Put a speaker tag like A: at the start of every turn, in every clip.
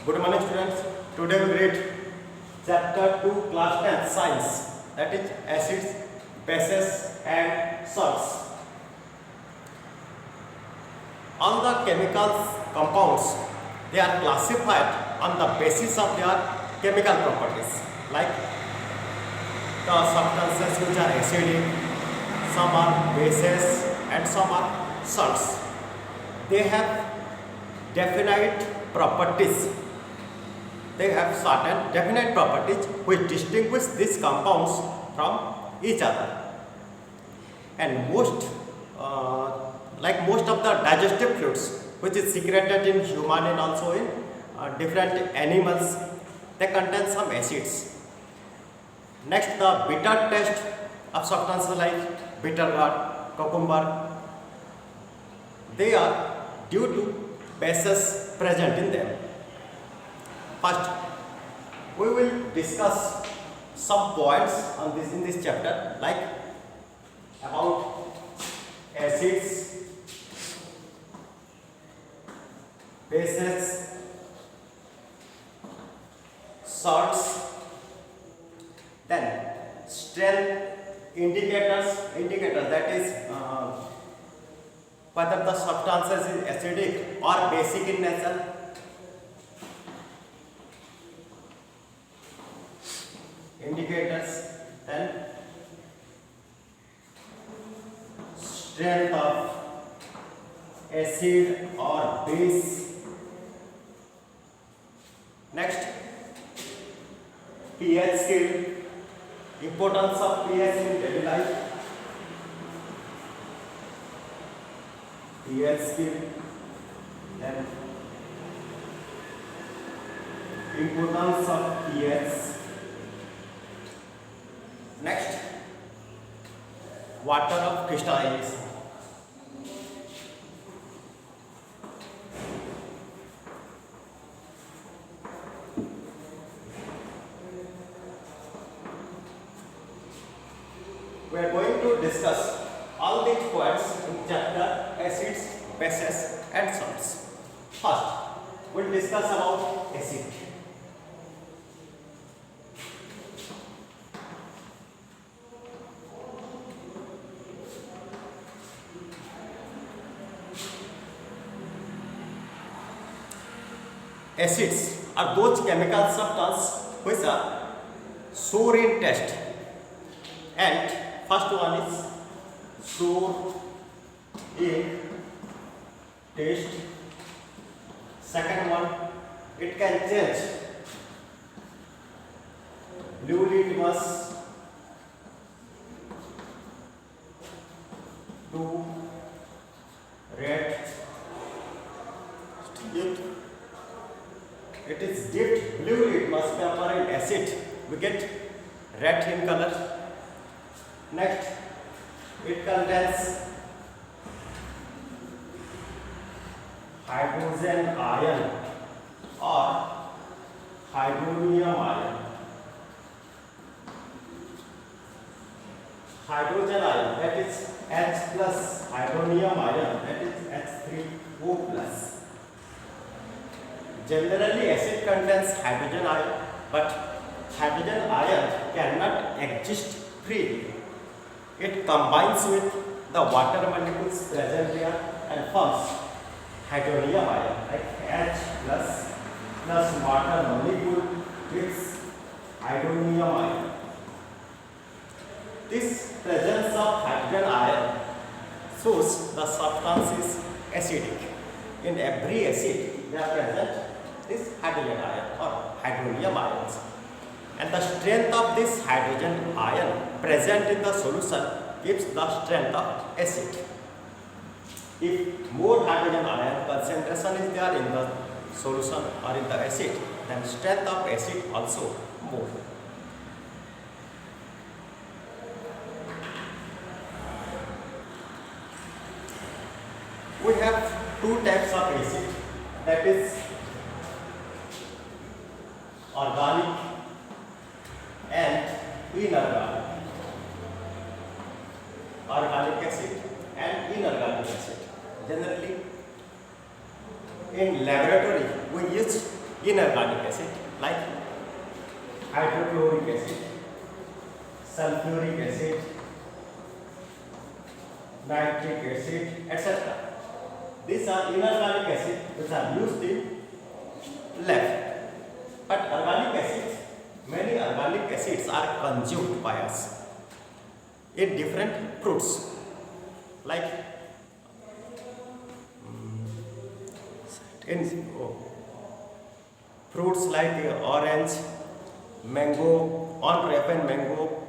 A: Good morning, students. Today we read chapter 2, class 10 science, that is acids, bases and salts. All the chemicals compounds, they are classified on the basis of their chemical properties, like the substances which are acidic, some are bases and some are salts. They have definite properties. They have certain definite properties which distinguish these compounds from each other. And most of the digestive fluids, which is secreted in human and also in different animals, they contain some acids. Next, the bitter taste of substances like bitter gourd, cucumber, they are due to bases present in them. First, we will discuss some points on this in this chapter, like about acids, bases, salts, then strength indicators, that is whether the substances is acidic or basic in nature. Indicators, then strength of acid or base. Next, pH scale, importance of pH in daily life. pH scale, then importance of pH. Next, water of crystallization. We are going to discuss all these points in chapter acids, bases and salts. First, we will discuss about acid. Acids are those chemical substances which are sour in taste. And first one is sour in taste. Second one, it can change blue litmus to red. It is dipped blue litmus paper in acid, we get red in color. Next, it contains hydrogen ion or hydronium ion. Hydrogen ion, that is H plus, hydronium ion, that is H3O plus. Generally, acid contains hydrogen ion, but hydrogen ion cannot exist freely. It combines with the water molecules present there and forms hydronium ion, like H plus water molecule gives hydronium ion. This presence of hydrogen ion shows the substance is acidic. In every acid, they are present this hydrogen ion or hydronium ions. And the strength of this hydrogen ion present in the solution gives the strength of acid. If more hydrogen ion concentration is there in the solution or in the acid, then strength of acid also more. We have two types of acid, that is organic and inorganic. Organic acid and inorganic acid. Generally, in laboratory we use inorganic acid like hydrochloric acid, sulfuric acid, nitric acid, etc. These are inorganic acids which are used in lab. But organic acids, many organic acids are consumed by us in different fruits like in fruits like orange, mango, unripened mango,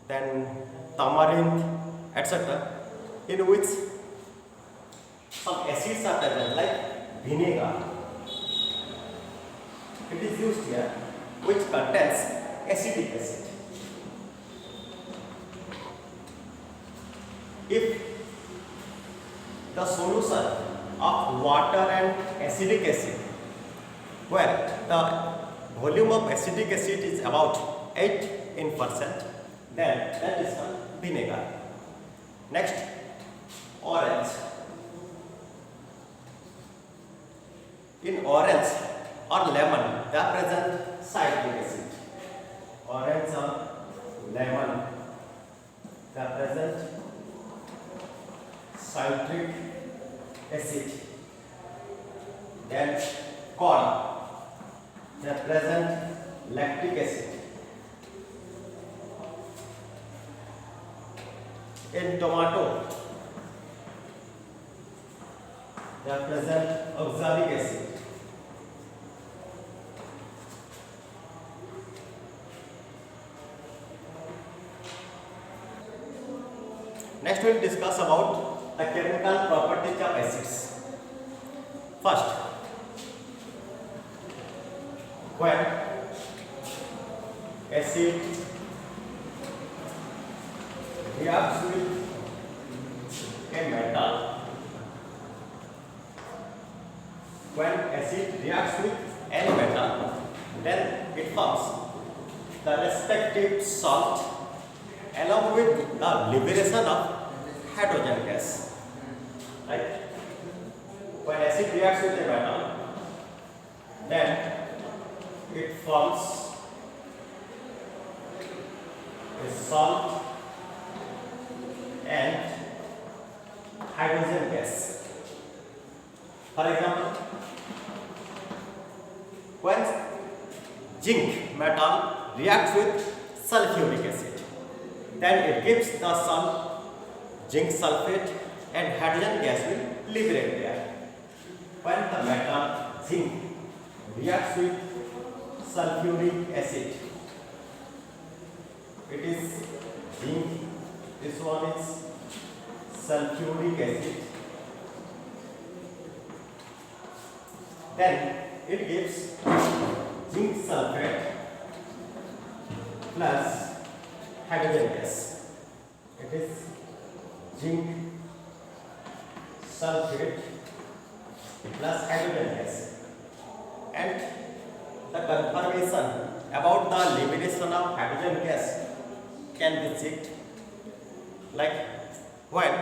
A: then tamarind, etc. in which some acids are present like vinegar. It is used here which contains acetic acid. If the solution of water and acetic acid, where the volume of acetic acid is about 8%, then that is called vinegar. Next, orange. In orange or lemon, they are present citric acid. Orange or lemon, they are present citric acid. Then corn, they are present lactic acid. In tomato, they are present oxalic acid. Next we will discuss about the chemical properties of acids. First, when acid reacts with a metal, when acid reacts with any metal, then it forms the respective salt along with the liberation of hydrogen gas. Right? When acid reacts with a metal, then it forms a salt and hydrogen gas. For example, when zinc metal reacts with sulfuric acid, then it gives the salt, zinc sulfate, and hydrogen gas will liberate there. When the metal zinc reacts with sulfuric acid, it is zinc, this one is sulfuric acid, then it gives zinc sulfate plus hydrogen gas. It is zinc sulfate plus hydrogen gas. And the confirmation about the liberation of hydrogen gas can be checked like when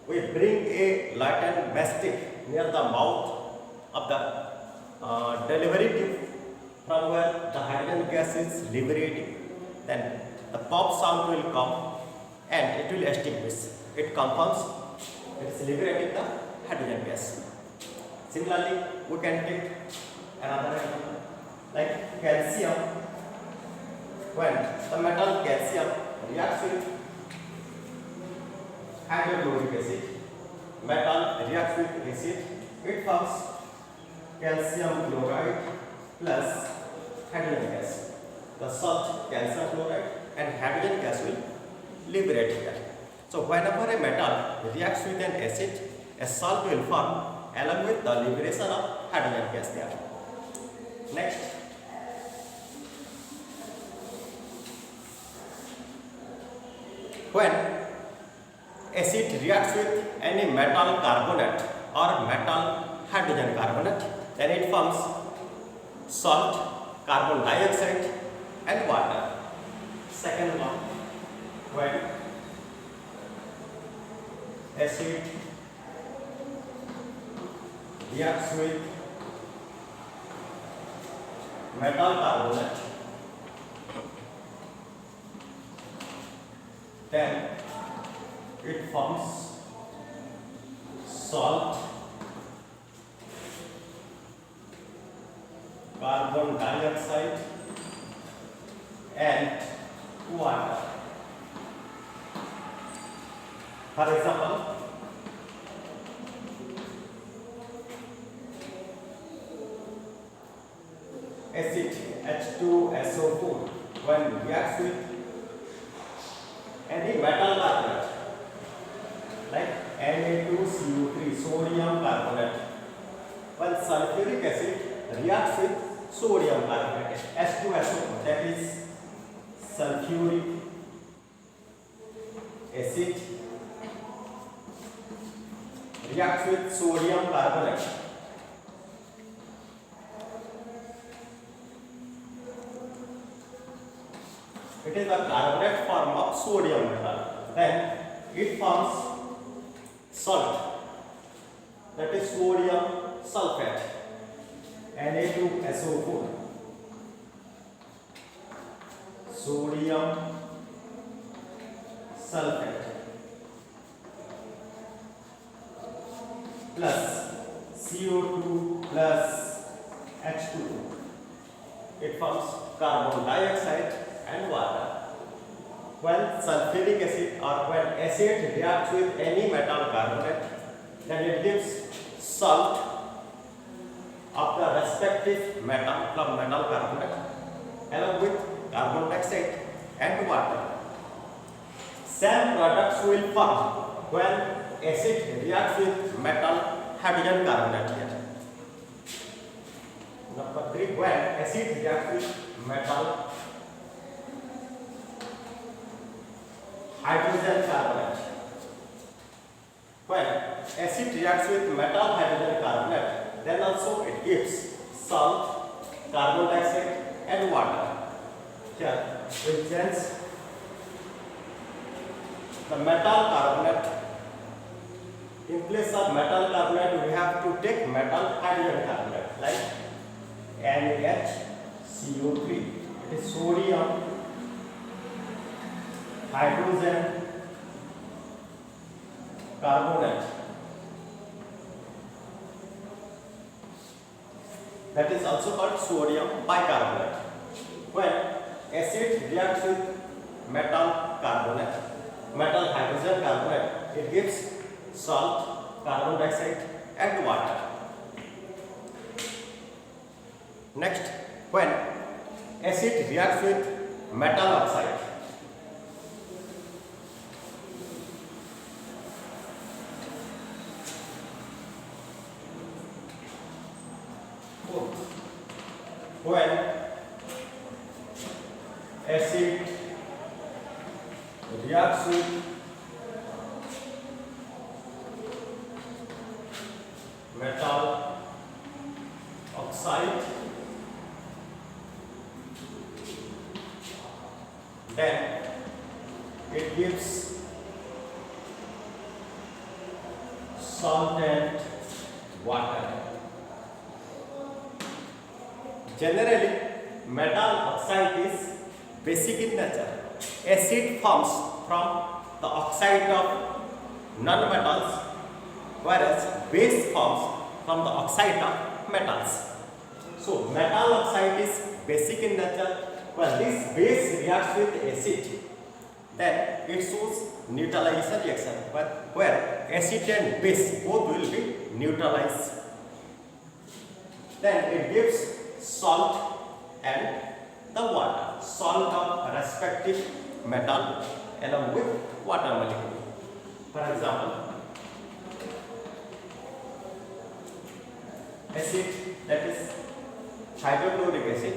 A: we bring a latent mastic near the mouth of the delivery tube from where the hydrogen gas is liberating, then the pop sound will come and it will extinguish. It confirms it is liberating the hydrogen gas. Similarly, we can take another example like calcium. When the metal calcium reacts with hydrochloric acid, metal reacts with acid, it forms calcium chloride plus hydrogen gas. The salt calcium chloride and hydrogen gas will liberate here. So whenever a metal reacts with an acid, a salt will form along with the liberation of hydrogen gas there. Next, when acid reacts with any metal carbonate or metal hydrogen carbonate, then it forms salt, carbon dioxide and water. Second one, when acid reacts with metal carbonate, then it forms salt, carbon dioxide and water. For example, acid H2SO4 when reacts with any metal carbonate like Na2CO3 sodium carbonate, when sulfuric acid reacts with sodium carbonate H2SO4, that is sulfuric acid reacts with sodium carbonate. It is a carbonate form of sodium metal. Then it forms salt, that is sodium sulfate, Na2SO4. Sodium sulfate plus CO2 plus H2O. It forms carbon dioxide and water. When sulfuric acid or when acid reacts with any metal carbonate, then it gives salt of the respective metal from metal carbonate along with carbon dioxide and water. Same products will form when acid reacts with metal hydrogen carbonate here. Number 3, when acid reacts with metal hydrogen carbonate. When acid reacts with metal hydrogen carbonate, then also it gives salt, carbon dioxide and water. Here we change the metal carbonate. In place of metal carbonate, we have to take metal hydrogen carbonate like NaHCO3. It is sodium hydrogen carbonate. That is also called sodium bicarbonate. When acid reacts with metal carbonate, metal hydrogen carbonate, it gives salt, carbon dioxide and water. Next, when acid reacts with metal oxide, when acid reacts with metal oxide, then it gives salt and water. Generally, metal oxide is basic in nature. Acid forms from the oxide of non-metals, whereas base forms from the oxide of metals. So, metal oxide is basic in nature. When this base reacts with acid, then it shows neutralization reaction, where acid and base both will be neutralized. Then it gives salt and the water, salt of respective metal along with water molecule. For example, acid, that is hydrochloric acid,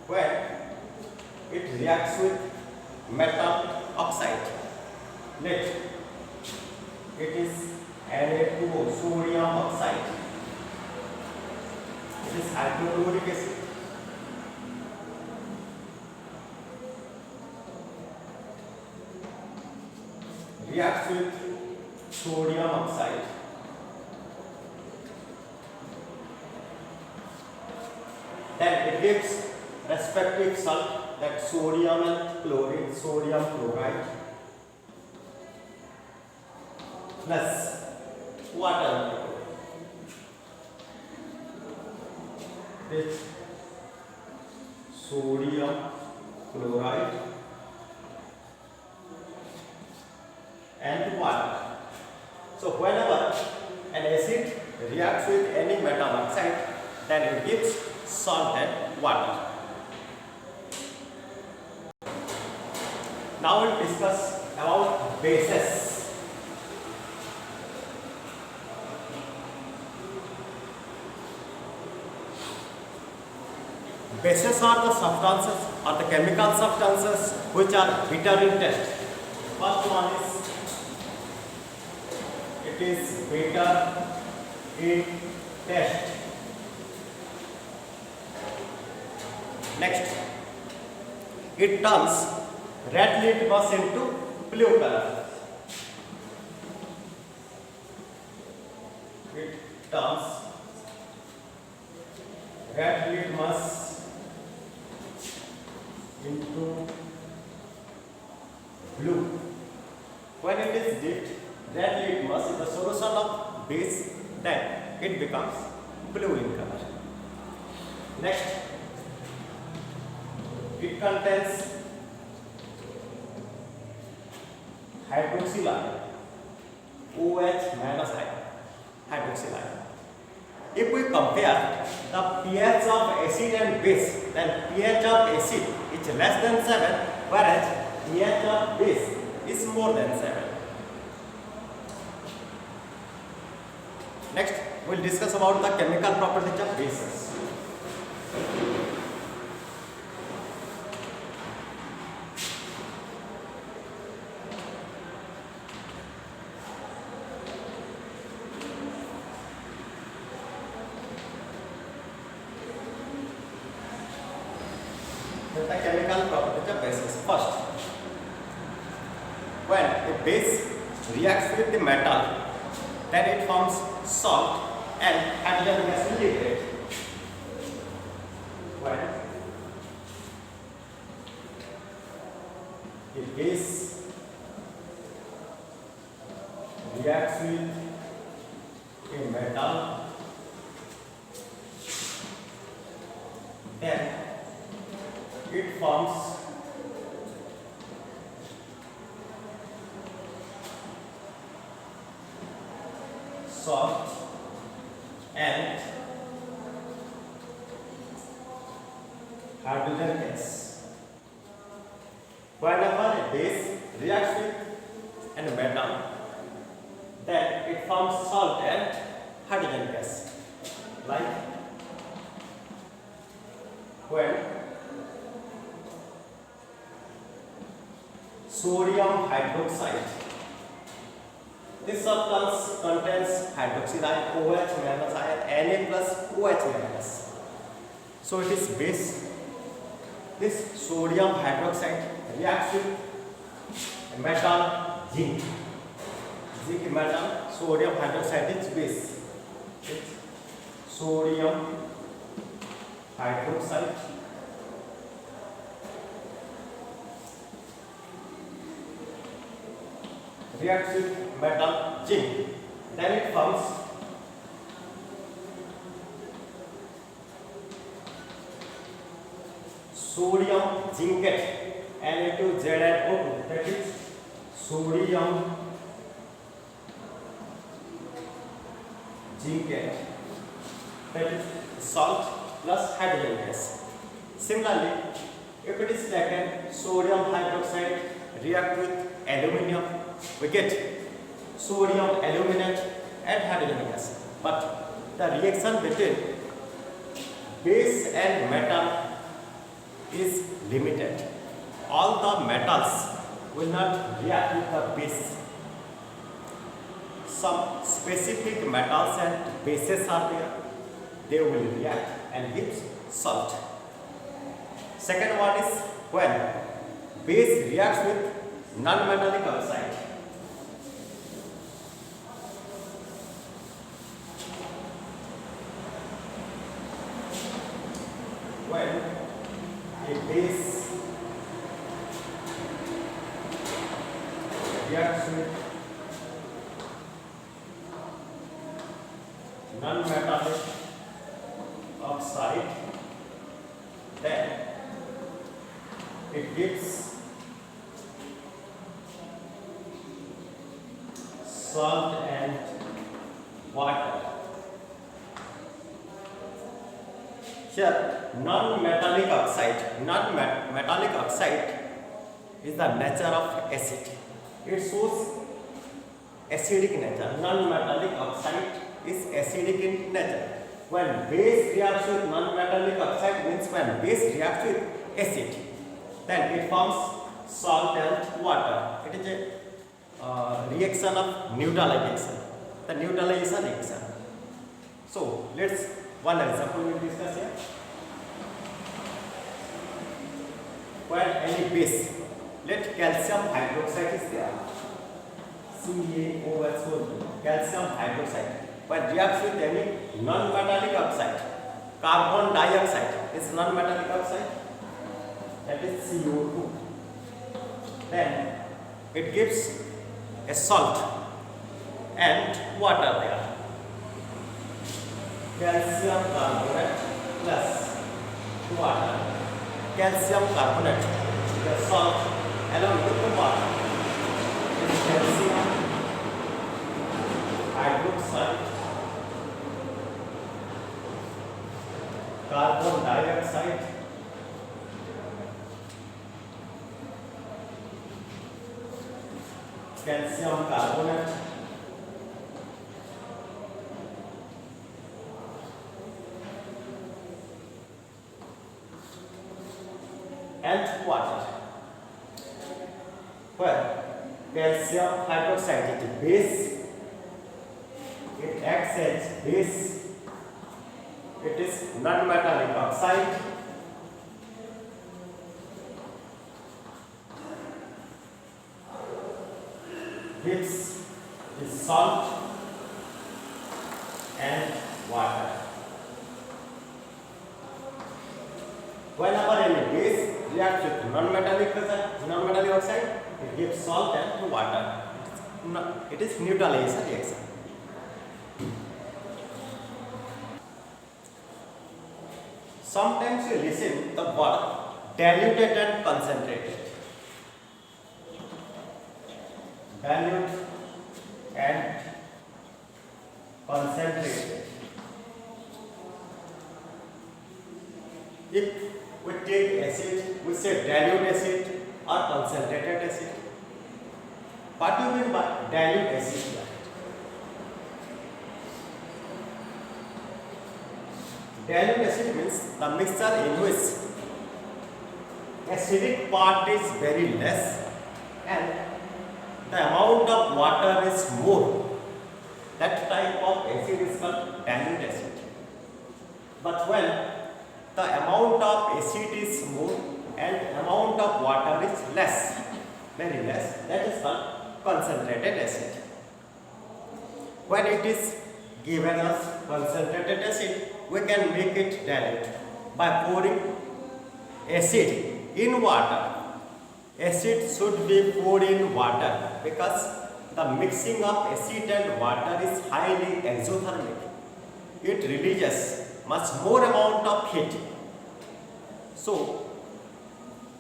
A: where it reacts with metal oxide. Let it is Na2O, sodium oxide. It is hydrochloric acid. Reacts with sodium oxide. then it gives respective salt, that sodium and chlorine, sodium chloride plus water. This sodium chloride and water. So whenever an acid reacts with any metal oxide, then it gives salt and water. Now we'll discuss about bases. Bases are the substances or the chemical substances which are bitter in taste. First one is, it is bitter in taste. Next, it turns red litmus into blue color. It turns red litmus into blue. When it is dipped, red litmus in the solution of base, then it becomes blue in color. Next, it contains hydroxyl ion, OH minus ion, hydroxyl ion. If we compare the pH of acid and base, then pH of acid is less than 7, whereas pH of base is more than 7. Next, we will discuss about the chemical properties of bases. The chemical properties of bases. First, when a base reacts with the metal, then it forms salt and hydrogen gas will liberate. When a base reacts with a metal, then it forms salt and hydrogen gas. Whenever a base reacts with a metal, then it forms salt and hydrogen gas. Like when sodium hydroxide, this substance contains hydroxyl ion, OH minus ion, Na plus OH minus. So it is base. This sodium hydroxide reacts with metal zinc. Zinc metal, sodium hydroxide is base. It's sodium hydroxide reacts with metal zinc, then it forms sodium zincate, Na2ZnO2, that is sodium zincate, that is salt plus hydrogen gas. Similarly, if it is taken sodium hydroxide react with aluminium, we get sodium aluminate and hydrogen gas. But the reaction between base and metal is limited. All the metals will not react with the base. Some specific metals and bases are there. They will react and give salt. Second one is when base reacts with non-metallic oxide. when a base reacts with non-metallic oxide, then it gives salt and water. Here, non-metallic oxide is the nature of acid. It shows acidic nature. Non-metallic oxide is acidic in nature. When base reacts with non-metallic oxide, means when base reacts with acid, then it forms salt and water. It is a reaction of neutralization. The neutralization reaction. So let's one example we will discuss here. When any base, let calcium hydroxide is there. CaOH, calcium hydroxide. When reacts with any non-metallic oxide, carbon dioxide is non-metallic oxide, that is CO2. Then it gives a salt and water there. Calcium carbonate plus water. Calcium carbonate, the salt along with the water, is calcium hydroxide, carbon dioxide, calcium carbonate, and water. Where calcium hydroxide is base, it acts as base, it is non-metallic oxide, gives the salt and water. Whenever any base reacts with non-metallic oxide, it gives salt and water. It is neutralization reaction. Sometimes you listen the word diluted and concentrated. Dilute and concentrated. If we take acid, we say dilute acid or concentrated acid. What do you mean by dilute acid? Dilute acid means the mixture in which acidic part is very less and the amount of water is more. That type of acid is called dilute acid. But when the amount of acid is more and amount of water is less, very less, that is called concentrated acid. When it is given us concentrated acid, we can make it dilute by pouring acid in water. Acid should be poured in water because the mixing of acid and water is highly exothermic. It releases much more amount of heat. So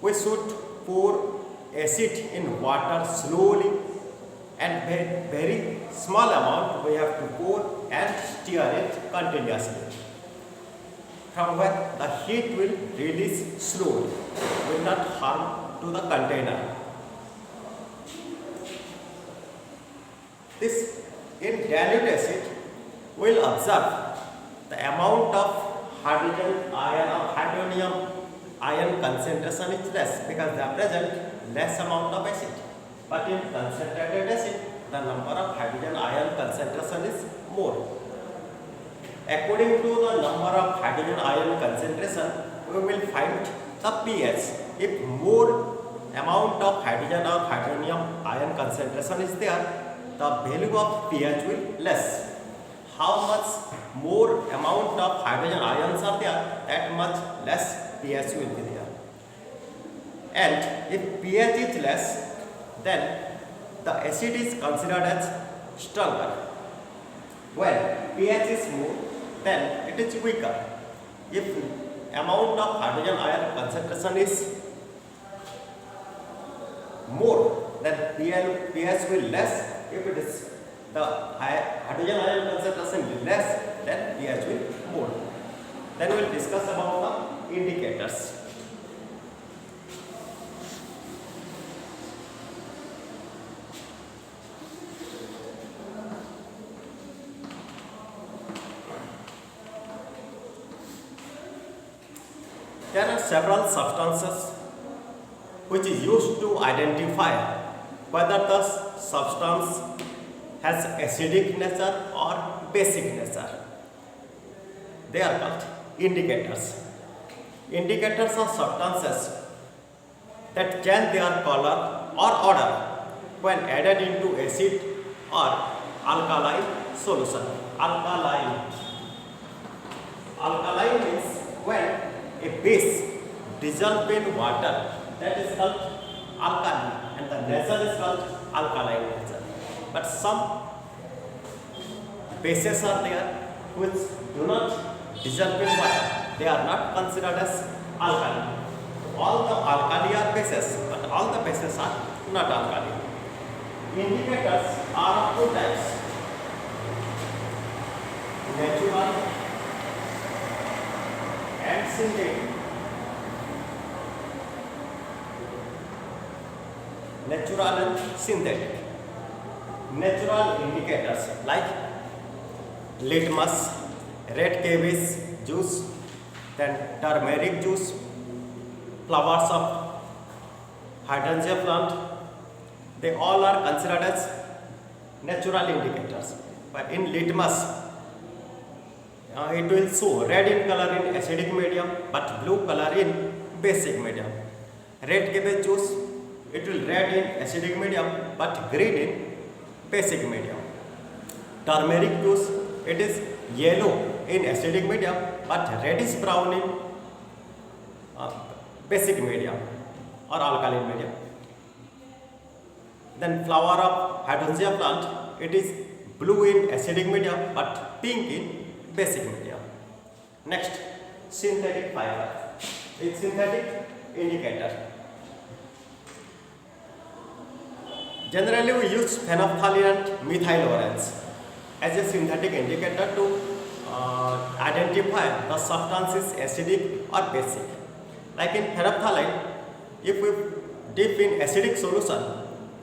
A: we should pour acid in water slowly and very small amount we have to pour and stir it continuously. From where the heat will release slowly, will not harm to the container. This in dilute acid will observe the amount of hydrogen ion or hydronium ion concentration is less because they are present less amount of acid. But in concentrated acid, the number of hydrogen ion concentration is more. According to the number of hydrogen ion concentration, we will find the pH. If more amount of hydrogen or hydronium ion concentration is there, the value of pH will less. how much more amount of hydrogen ions are there, that much less pH will be there. And if pH is less, then the acid is considered as stronger. When pH is more, then it is weaker. If amount of hydrogen ion concentration is more, then pH will less. If it is the hydrogen ion concentration is less, then pH will more. Then we will discuss about the indicators. There are several substances which is used to identify whether the substance has acidic nature or basic nature. They are called indicators. Indicators are substances that change their color or odor when added into acid or alkaline solution. Alkaline means when a base dissolved in water, that is called alkali, and the nature is called alkaline nature. But some bases are there which do not dissolve in water. They are not considered as alkali. All the alkali are bases, but all the bases are not alkali. Indicators are of two types: natural and synthetic. Natural and synthetic. Natural indicators like litmus, red cabbage juice, then turmeric juice, flowers of hydrangea plant, they all are considered as natural indicators. But in litmus, it will show red in color in acidic medium but blue color in basic medium. Red cabbage juice, it will red in acidic medium but green in basic medium. Turmeric juice, it is yellow in acidic medium but reddish brown in basic medium or alkaline medium. Then flower of hydrangea plant, it is blue in acidic medium but pink in basic medium. Next, synthetic fiber. It's synthetic indicator. Generally, we use phenolphthalein and methyl orange as a synthetic indicator to identify the substance is acidic or basic. Like in phenolphthalein, if we dip in acidic solution,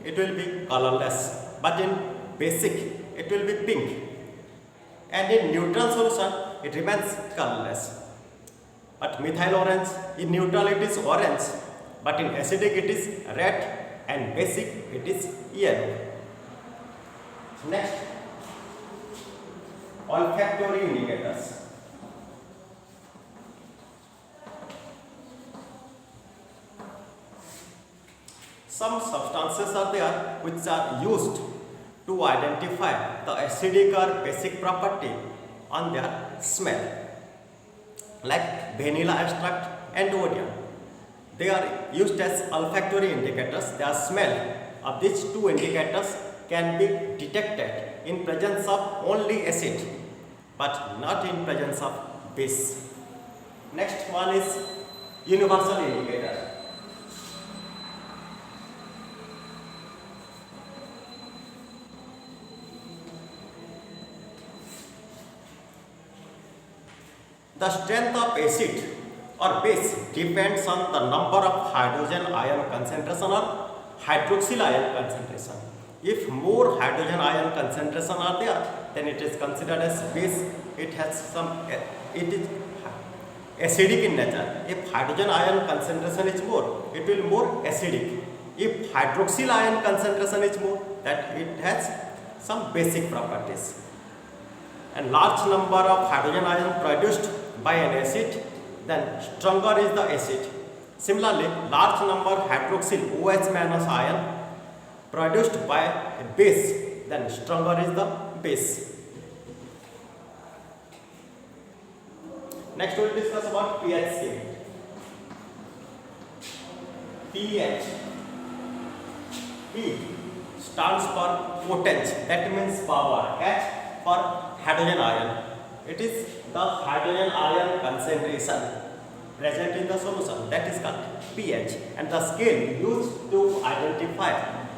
A: it will be colorless, but in basic, it will be pink. And in neutral solution, it remains colorless. But methyl orange, in neutral it is orange, but in acidic it is red, and basic it is yellow. Next, olfactory indicators. Some substances are there which are used to identify the acidic or basic property on their smell, like vanilla extract and odeon. They are used as olfactory indicators. Their smell of these two indicators can be detected in presence of only acid, but not in presence of base. Next one is universal indicator. The strength of acid or base depends on the number of hydrogen ion concentration or hydroxyl ion concentration. If more hydrogen ion concentration are there, then it is considered as base. It is acidic in nature. If hydrogen ion concentration is more, it will more acidic. If hydroxyl ion concentration is more, that it has some basic properties. And large number of hydrogen ion produced by an acid, then stronger is the acid. Similarly, large number hydroxyl OH minus ion produced by a base, then stronger is the base. Next we will discuss about pH scale. pH, P stands for potence, that means power. H for hydrogen ion, it is the hydrogen ion concentration present in the solution, that is called pH. And the scale used to identify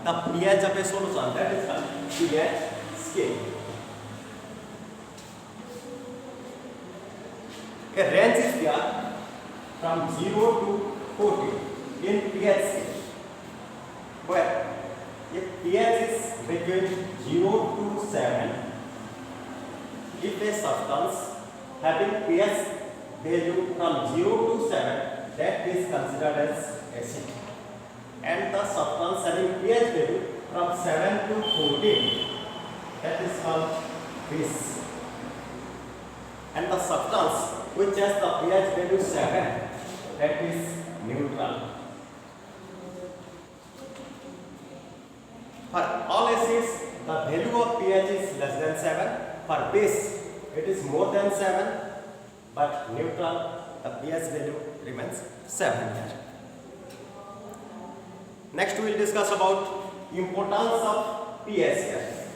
A: the pH of a solution, that is called pH scale. A range is there from 0 to 40 in pH scale, where if pH is between 0 to 7, if a substance having pH value from 0 to 7, that is considered as acid. And the substance having pH value from 7 to 14, that is called base. And the substance which has the pH value 7, that is neutral. For all acids, the value of pH is less than 7. For base, it is more than 7. But neutral, the pH value remains 7 here. Next we will discuss about importance of pH here.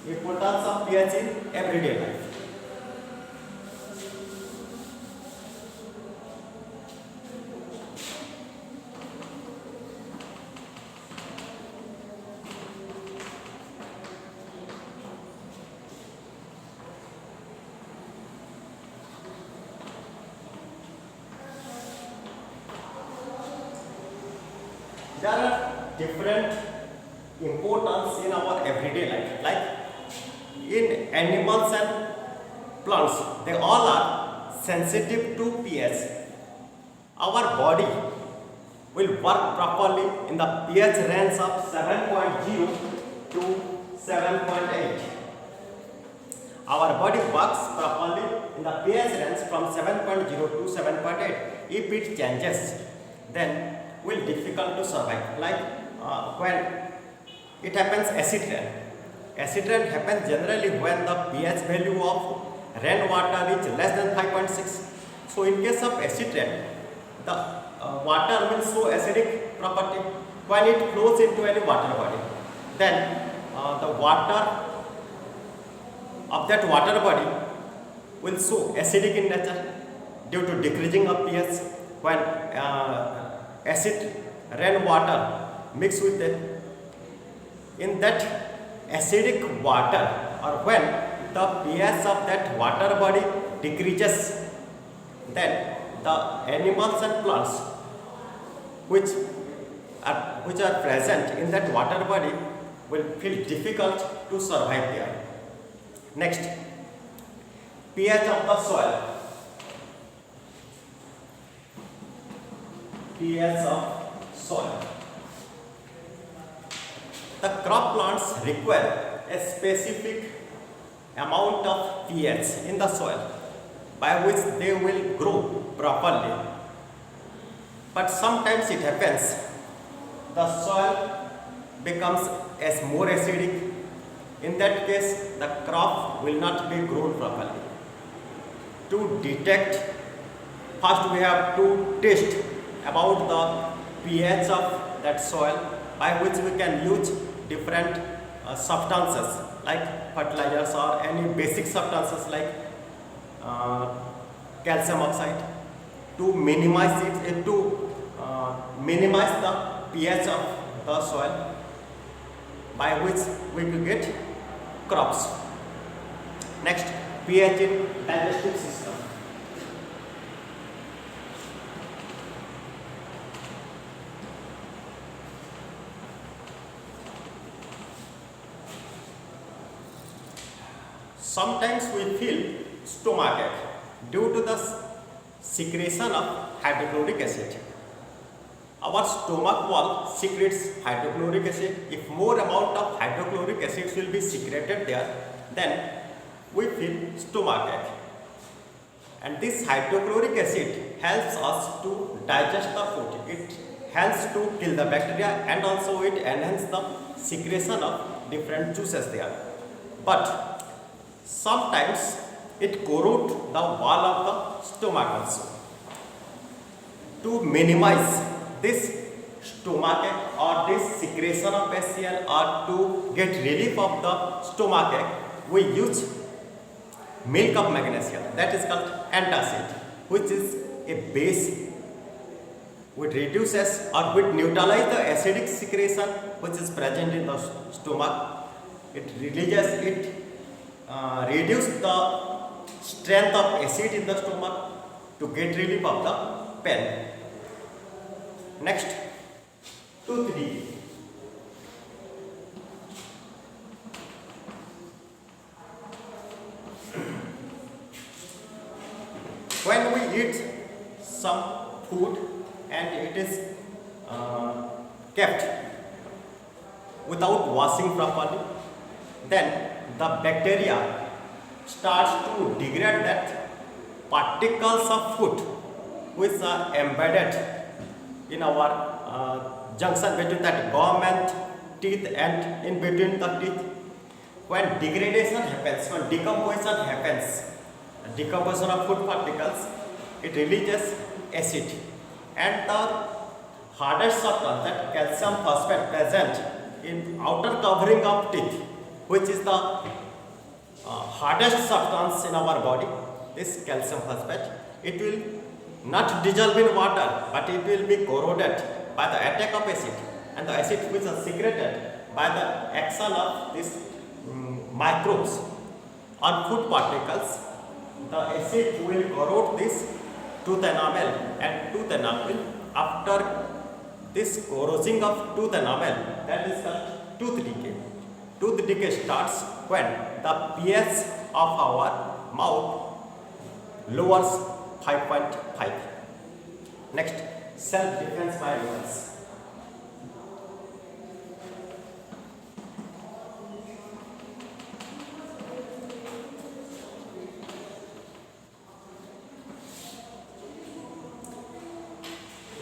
A: Importance of pH in everyday life. There are different importance in our everyday life. Like in animals and plants, they all are sensitive to pH. Our body will work properly in the pH range of 7.0 to 7.8. Our body works properly in the pH range from 7.0 to 7.8. If it changes, then will difficult to survive. Like when it happens acid rain. Acid rain happens generally when the pH value of rainwater is less than 5.6. So in case of acid rain, the water will show acidic property when it flows into any water body. Then the water of that water body will show acidic in nature due to decreasing of pH. When acid rainwater mixed with it, in that acidic water, or when the pH of that water body decreases, then the animals and plants which are present in that water body will feel difficult to survive there. Next, pH of the soil. pH of soil. The crop plants require a specific amount of pH in the soil by which they will grow properly. But sometimes it happens the soil becomes more acidic. In that case, the crop will not be grown properly. To detect, first we have to test about the pH of that soil, by which we can use different substances like fertilizers or any basic substances like calcium oxide to minimize the pH of the soil, by which we will get crops. Next, pH in digestive system. Sometimes we feel stomachache due to the secretion of hydrochloric acid. Our stomach wall secretes hydrochloric acid. If more amount of hydrochloric acid will be secreted there, then we feel stomachache. And this hydrochloric acid helps us to digest the food. It helps to kill the bacteria, and also it enhances the secretion of different juices there. But sometimes it corrodes the wall of the stomach also. To minimize this stomachache or this secretion of HCl, or to get relief of the stomachache, we use milk of magnesia, that is called antacid, which is a base which reduces or which neutralize the acidic secretion which is present in the stomach. It reduce the strength of acid in the stomach to get relief of the pain. Next, tooth decay. When we eat some food and it is kept without washing properly, then the bacteria starts to degrade that particles of food which are embedded in our junction between that gum and teeth and in between the teeth. When degradation happens, when decomposition happens, decomposition of food particles, it releases acid, and the hardest substance, that calcium phosphate present in outer covering of teeth, which is the hardest substance in our body, this calcium phosphate, it will not dissolve in water, but it will be corroded by the attack of acid, and the acid which is secreted by the action of these microbes on food particles, the acid will corrode this tooth enamel, and tooth enamel, after this corrosion of tooth enamel, that is called tooth decay. Tooth decay starts when the pH of our mouth lowers 5.5. Next, self-defense by animals.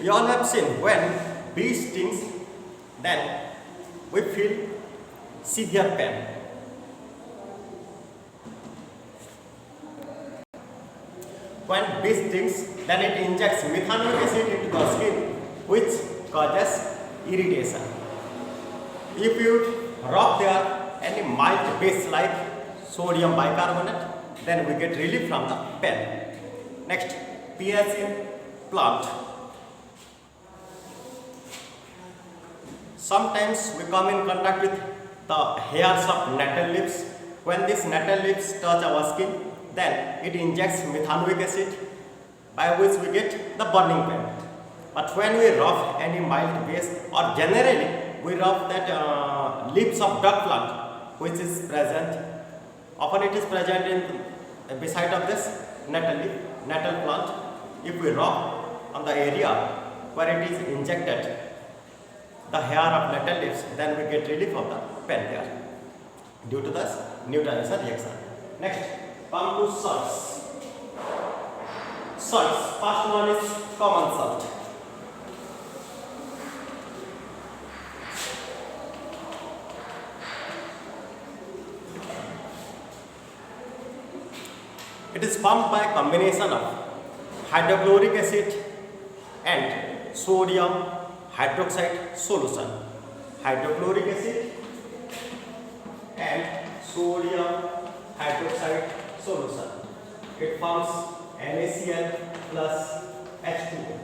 A: We all have seen when bee stings, then we feel severe pain. When bee stings, then it injects methanoic acid into the skin, which causes irritation. If you rub there any mild base like sodium bicarbonate, then we get relief from the pain. Next, pH in plant. Sometimes we come in contact with the hairs of nettle leaves. When these nettle leaves touch our skin, then it injects methanoic acid, by which we get the burning pain. But when we rub any mild base, or generally we rub that leaves of duck plant, which is present, often it is present in beside of this nettle plant. If we rub on the area where it is injected, the hair of nettle leaves, then we get relief of the pain there due to this neutralization reaction. Next, come to salts. Salts. First one is common salt. It is formed by a combination of hydrochloric acid and sodium hydroxide solution. Hydrochloric acid and sodium hydroxide solution. It forms NaCl plus H2O.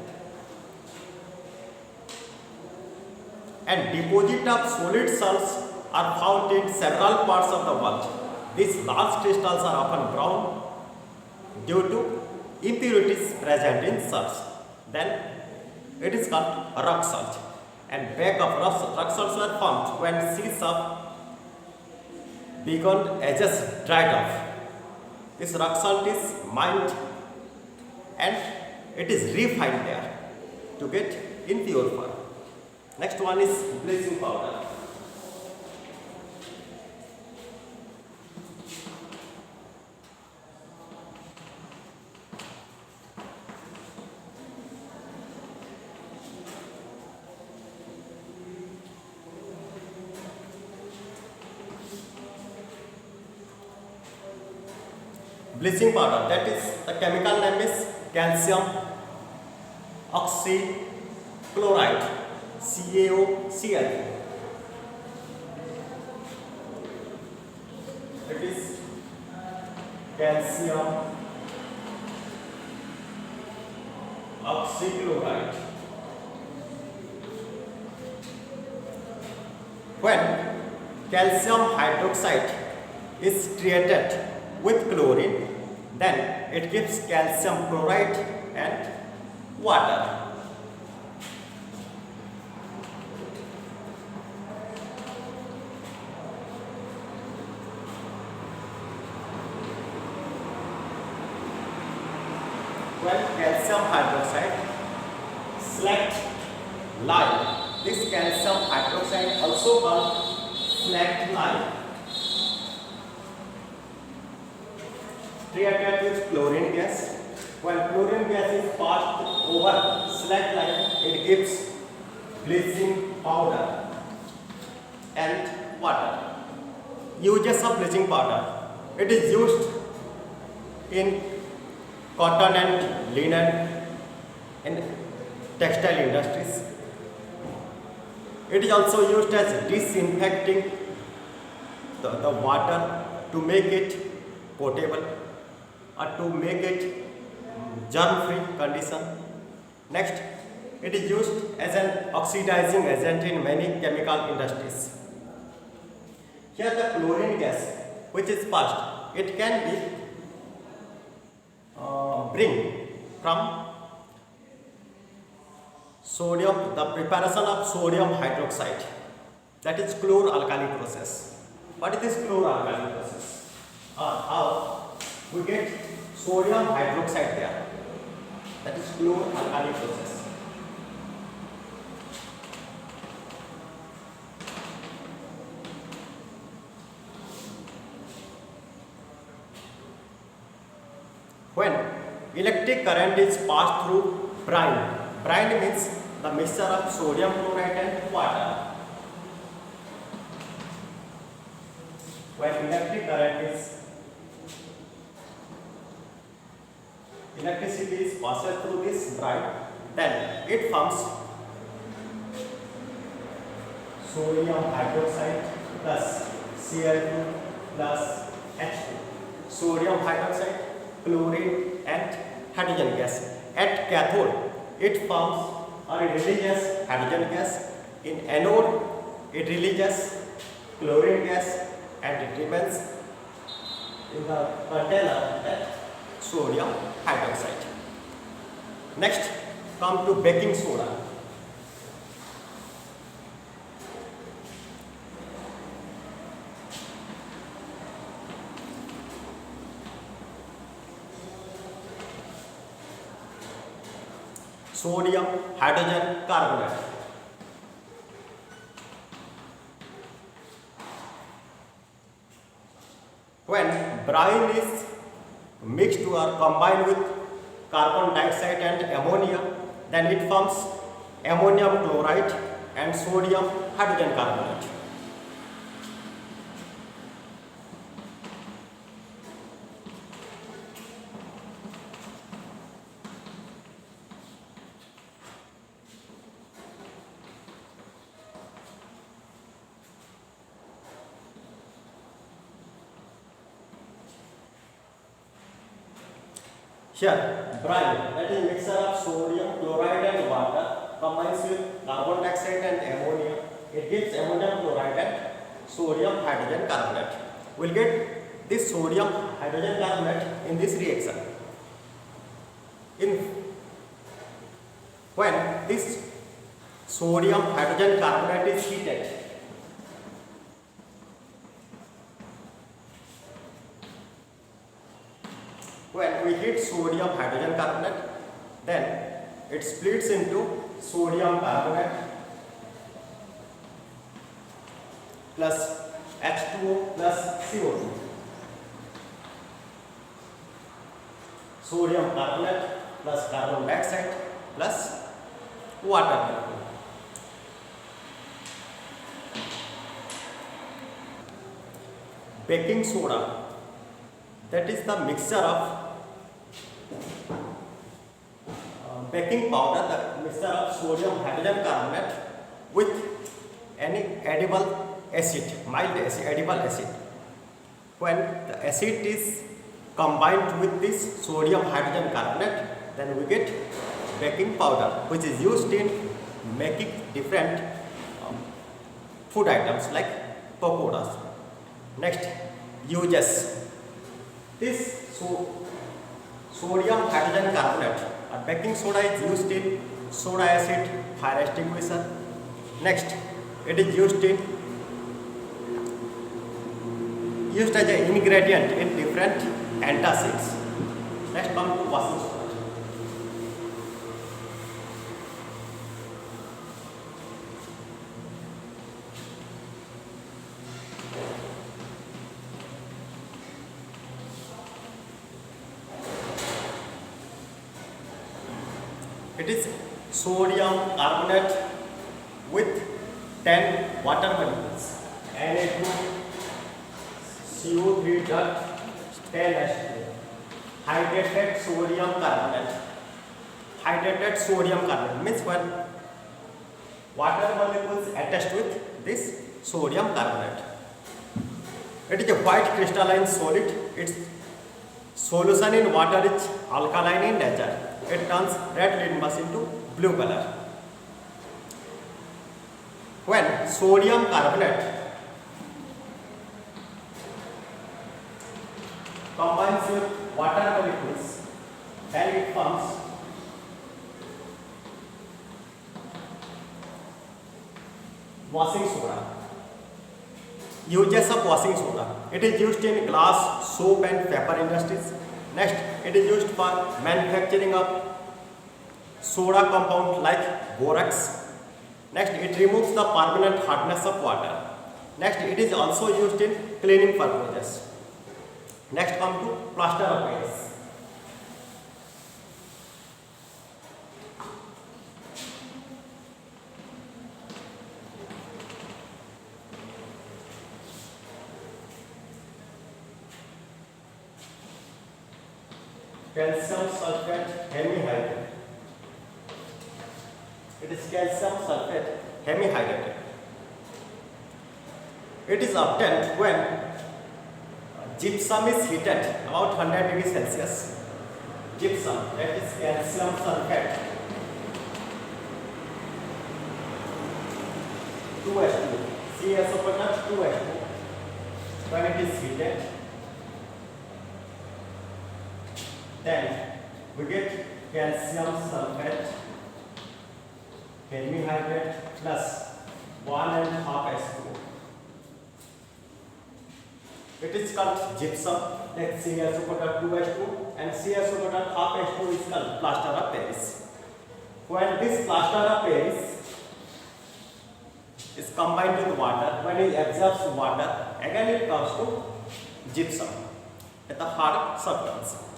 A: And deposit of solid salts are found in several parts of the world. These large crystals are often brown due to impurities present in salts. Then it is called rock salt. And back of rock salts were formed when seeds of beacon edges dried off. This rock salt is mined and it is refined there to get in pure form. Next one is bleaching powder. bleaching powder, that is the chemical name is calcium oxychloride, CaOCl. It is calcium oxychloride. When calcium hydroxide is treated with chlorine, then it gives calcium chloride and water. When calcium hydroxide slaked lime, this calcium hydroxide also called slaked lime, treated with chlorine gas. When chlorine gas is passed over slaked lime, it gives bleaching powder and water. Uses of bleaching powder. It is used in cotton and linen in textile industries. It is also used as disinfecting the water to make it potable or to make it germ-free condition. Next, it is used as an oxidizing agent in many chemical industries. Here the chlorine gas which is passed, it can be bring from sodium, the preparation of sodium hydroxide, that is chloralkali process. What is this chloralkali process? How we get sodium hydroxide there, that is chloralkali process. When electric current is passed through brine, brine means the mixture of sodium chloride and water. When electricity is passed through this brine, then it forms sodium hydroxide plus Cl2 plus H2. Sodium hydroxide, chlorine and hydrogen gas. At cathode, it forms or it releases hydrogen gas. In anode, it releases chlorine gas and it remains in the container at sodium hydroxide. Next, come to baking soda. Sodium hydrogen carbonate. When brine is mixed or combined with carbon dioxide and ammonia, then it forms ammonium chloride and sodium hydrogen carbonate. Here, brine, that is mixture of sodium chloride and water, combines with carbon dioxide and ammonia. It gives ammonium chloride and sodium hydrogen carbonate. We'll get this sodium hydrogen carbonate in this reaction. When this sodium hydrogen carbonate is heated, when we heat sodium hydrogen carbonate, then it splits into sodium carbonate plus H2O plus CO2. Sodium carbonate plus carbon dioxide plus water. Baking soda, that is the mixture of baking powder, the mixture of sodium hydrogen carbonate with any edible acid, mild acid, edible acid. When the acid is combined with this sodium hydrogen carbonate, then we get baking powder, which is used in making different food items like pakoras. Next, uses this sodium hydrogen carbonate or baking soda is used in soda acid fire extinguisher. Next, it is used as an ingredient in different antacids. Next, come to washing soda. It is sodium carbonate with 10 water molecules, Na2, CO3 dot 10H2, hydrated sodium carbonate. Hydrated sodium carbonate means when water molecules attached with this sodium carbonate. It is a white crystalline solid. Its solution in water is alkaline in nature. It turns red litmus into blue color. When sodium carbonate combines with water molecules, then it forms washing soda. Uses of washing soda. It is used in glass, soap and paper industries. Next, it is used for manufacturing of soda compound like borax. Next, it removes the permanent hardness of water. Next, it is also used in cleaning purposes. Next, come to plaster of Paris. Calcium sulfate hemihydrate. It is calcium sulfate hemihydrate. It is obtained when gypsum is heated about 100 degrees Celsius. Gypsum, that is calcium sulfate, 2H2, CaSO 2H2. When it is heated, then we get calcium sulfate hemihydrate plus 1.5 H2O. It is called gypsum, like CaSO 2H2, and CaSO half H2 is called plaster of Paris. When this plaster of Paris is combined with water, when it absorbs water, again it comes to gypsum, at the hard substance.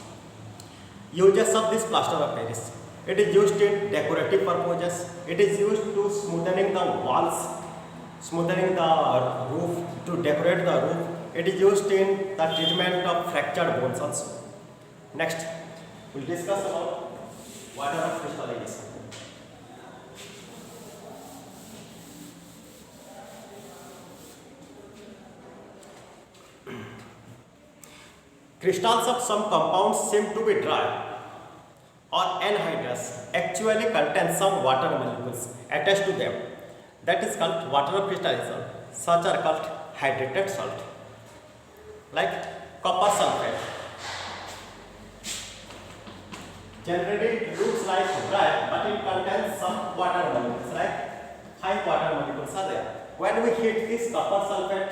A: Uses of this plaster of Paris. It is used in decorative purposes. It is used to smoothing the walls, smoothing the roof, to decorate the roof. It is used in the treatment of fractured bones also. Next, we will discuss about water of crystallization. Crystals of some compounds seem to be dry or anhydrous, actually contain some water molecules attached to them. That is called water of crystallization. Such are called hydrated salt, like copper sulfate. Generally it looks like dry, but it contains some water molecules, like 5 water molecules are there. When we heat this copper sulfate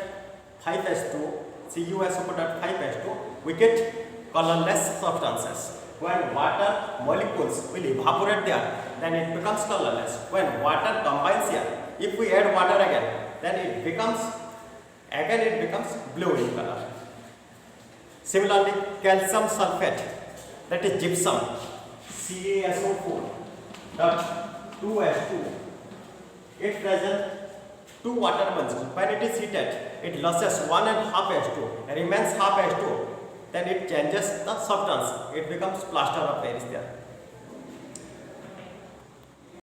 A: 5H2, CuSO5H2, we get colorless substances. When water molecules will evaporate there, then it becomes colorless. When water combines here, if we add water again, then it becomes blue in color. Similarly, calcium sulfate, that is gypsum, CaSO4 dot 2H2, it presents 2 water molecules. When it is heated, it loses 1.5 H2, remains half H2. then it changes the substance. It becomes plaster of Paris there.